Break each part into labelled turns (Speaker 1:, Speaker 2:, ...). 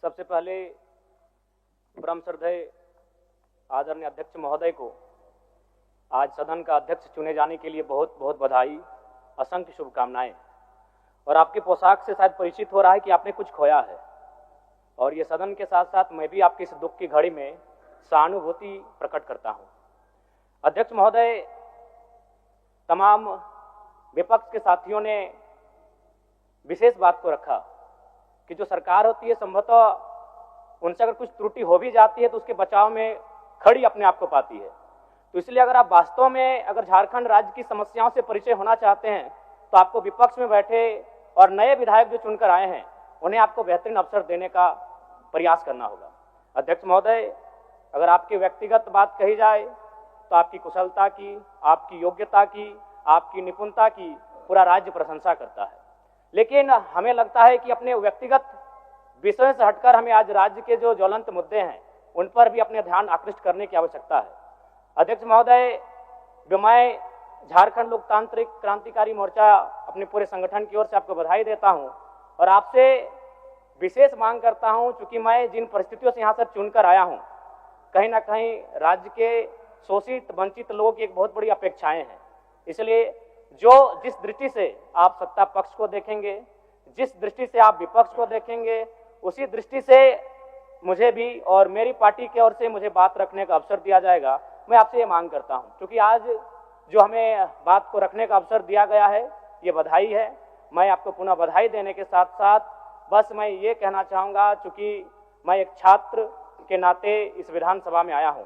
Speaker 1: सबसे पहले परम श्रद्धेय आदरणीय अध्यक्ष महोदय को आज सदन का अध्यक्ष चुने जाने के लिए बहुत बहुत बधाई, असंख्य शुभकामनाएं। और आपके पोशाक से शायद परिचित हो रहा है कि आपने कुछ खोया है, और ये सदन के साथ साथ मैं भी आपके इस दुख की घड़ी में सहानुभूति प्रकट करता हूं। अध्यक्ष महोदय, तमाम विपक्ष के साथियों ने विशेष बात को रखा कि जो सरकार होती है संभवतः उनसे अगर कुछ त्रुटि हो भी जाती है तो उसके बचाव में खड़ी अपने आप को पाती है। तो इसलिए अगर आप वास्तव में अगर झारखंड राज्य की समस्याओं से परिचय होना चाहते हैं तो आपको विपक्ष में बैठे और नए विधायक जो चुनकर आए हैं उन्हें आपको बेहतरीन अवसर देने का प्रयास करना होगा। अध्यक्ष महोदय, अगर आपकी व्यक्तिगत बात कही जाए तो आपकी कुशलता की, आपकी योग्यता की, आपकी निपुणता की पूरा राज्य प्रशंसा करता है, लेकिन हमें लगता है कि अपने व्यक्तिगत विषयों से हटकर हमें आज राज्य के जो ज्वलंत मुद्दे हैं उन पर भी अपने ध्यान आकृष्ट करने की आवश्यकता है। अध्यक्ष महोदय, मैं झारखंड लोकतांत्रिक क्रांतिकारी मोर्चा अपने पूरे संगठन की ओर से आपको बधाई देता हूं और आपसे विशेष मांग करता हूं, चूंकि मैं जिन परिस्थितियों से यहाँ से चुनकर आया हूं, कहीं ना कहीं राज्य के शोषित वंचित लोगों की एक बहुत बड़ी अपेक्षाएं हैं। इसलिए जिस दृष्टि से आप सत्ता पक्ष को देखेंगे, जिस दृष्टि से आप विपक्ष को देखेंगे, उसी दृष्टि से मुझे भी और मेरी पार्टी की ओर से मुझे बात रखने का अवसर दिया जाएगा। मैं आपसे ये मांग करता हूं, क्योंकि आज जो हमें बात को रखने का अवसर दिया गया है ये बधाई है। मैं आपको पुनः बधाई देने के साथ साथ बस मैं ये कहना चाहूँगा, चूँकि मैं एक छात्र के नाते इस विधानसभा में आया हूँ,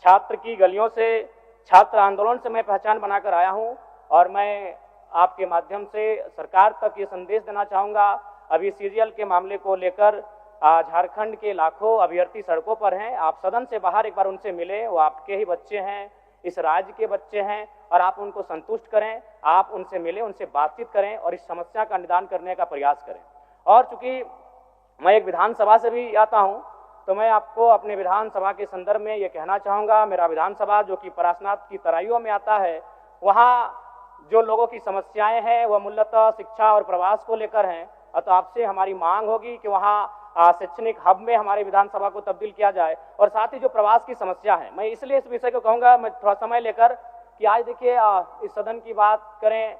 Speaker 1: छात्र की गलियों से, छात्र आंदोलन से मैं पहचान बनाकर आया हूँ, और मैं आपके माध्यम से सरकार तक ये संदेश देना चाहूँगा। अभी सीरियल के मामले को लेकर झारखंड के लाखों अभ्यर्थी सड़कों पर हैं। आप सदन से बाहर एक बार उनसे मिले, वो आपके ही बच्चे हैं, इस राज्य के बच्चे हैं, और आप उनको संतुष्ट करें, आप उनसे मिलें, उनसे बातचीत करें और इस समस्या का निदान करने का प्रयास करें। और चूंकि मैं एक विधानसभा से भी आता हूं, तो मैं आपको अपने विधानसभा के संदर्भ में ये कहना चाहूँगा, मेरा विधानसभा जो कि परासनाथ की तराइयों में आता है, वहाँ जो लोगों की समस्याएं हैं वह मूलतः शिक्षा और प्रवास को लेकर हैं। तो आपसे हमारी मांग होगी कि वहाँ शैक्षणिक हब में हमारे विधानसभा को तब्दील किया जाए, और साथ ही जो प्रवास की समस्या है, मैं इसलिए इस विषय को कहूँगा, मैं थोड़ा समय लेकर, कि आज देखिए इस सदन की बात करें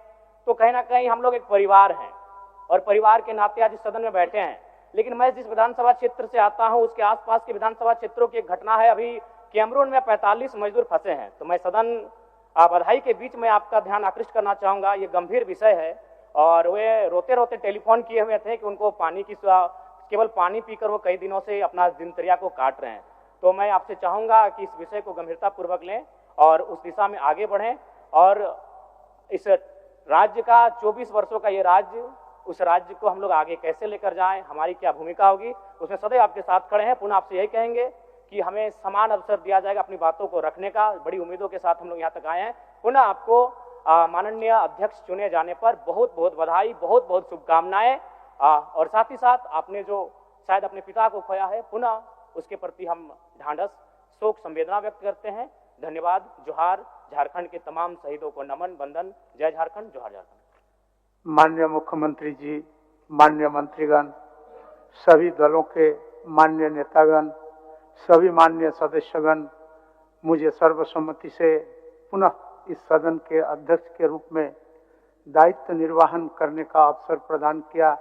Speaker 1: तो कहीं ना कहीं हम लोग एक परिवार हैं और परिवार के नाते आज इस सदन में बैठे हैं। लेकिन मैं जिस विधानसभा क्षेत्र से आता हूं उसके आसपास के विधानसभा क्षेत्रों की एक घटना है, अभी कैमरून में 45 मजदूर फंसे हैं। तो मैं सदन बधाई के बीच में आपका ध्यान आकृष्ट करना चाहूँगा, ये गंभीर विषय है, और वे रोते रोते टेलीफोन किए हुए थे कि उनको पानी की केवल पानी पीकर वो कई दिनों से अपना दिनचर्या को काट रहे हैं। तो मैं आपसे चाहूँगा कि इस विषय को गंभीरतापूर्वक लें और उस दिशा में आगे बढ़ें, और इस राज्य का 24 वर्षों का ये राज्य, उस राज्य को हम लोग आगे कैसे लेकर जाएं, हमारी क्या भूमिका होगी, उसमें सदैव आपके साथ खड़े हैं। पुनः आपसे यही कहेंगे कि हमें समान अवसर दिया जाएगा अपनी बातों को रखने का। बड़ी उम्मीदों के साथ हम लोग यहाँ तक आए हैं। पुनः आपको माननीय अध्यक्ष चुने जाने पर बहुत बहुत बधाई, बहुत बहुत शुभकामनाएं, और साथ ही साथ आपने जो शायद अपने पिता को खोया है, पुनः उसके प्रति हम ढांढस, शोक, संवेदना व्यक्त करते हैं। धन्यवाद। जोहार। झारखंड के तमाम शहीदों को नमन, वंदन। जय झारखंड, जोहार झारखंड।
Speaker 2: माननीय मुख्यमंत्री जी, माननीय मंत्रीगण, सभी दलों के माननीय नेतागण, सभी माननीय सदस्यगण, मुझे सर्वसम्मति से पुनः इस सदन के अध्यक्ष के रूप में दायित्व निर्वहन करने का अवसर प्रदान किया,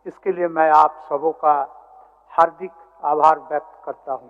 Speaker 2: इसके लिए मैं आप सबों का हार्दिक आभार व्यक्त करता हूं।